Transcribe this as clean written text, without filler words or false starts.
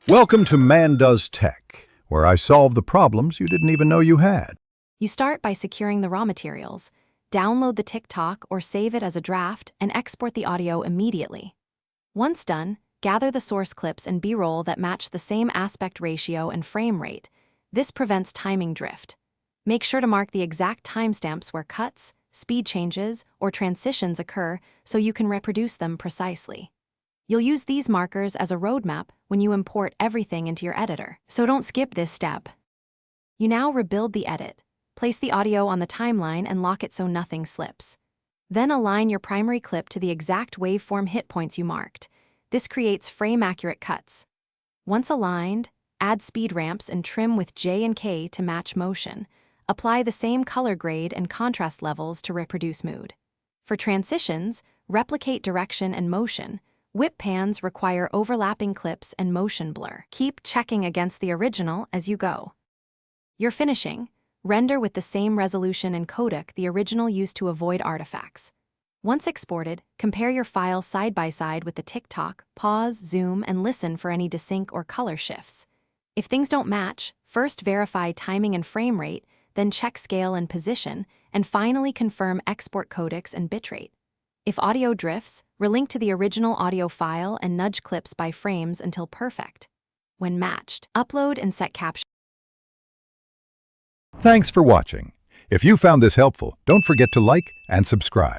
Welcome to Man Does Tech, where I solve the problems you didn't even know you had. You start by securing the raw materials, download the TikTok or save it as a draft, and export the audio immediately. Once done, gather the source clips and B-roll that match the same aspect ratio and frame rate. This prevents timing drift. Make sure to mark the exact timestamps where cuts, speed changes, or transitions occur so you can reproduce them precisely. You'll use these markers as a roadmap when you import everything into your editor, so don't skip this step. You now rebuild the edit. Place the audio on the timeline and lock it so nothing slips. Then align your primary clip to the exact waveform hit points you marked. This creates frame-accurate cuts. Once aligned, add speed ramps and trim with J and K to match motion. Apply the same color grade and contrast levels to reproduce mood. For transitions, replicate direction and motion. Whip pans require overlapping clips and motion blur. Keep checking against the original as you go. You're finishing. Render with the same resolution and codec the original used to avoid artifacts. Once exported, compare your file side by side with the TikTok, pause, zoom, and listen for any desync or color shifts. If things don't match, first verify timing and frame rate, then check scale and position, and finally confirm export codecs and bitrate. If audio drifts, relink to the original audio file and nudge clips by frames until perfect. When matched, upload and set captions. Thanks for watching. If you found this helpful, don't forget to like and subscribe.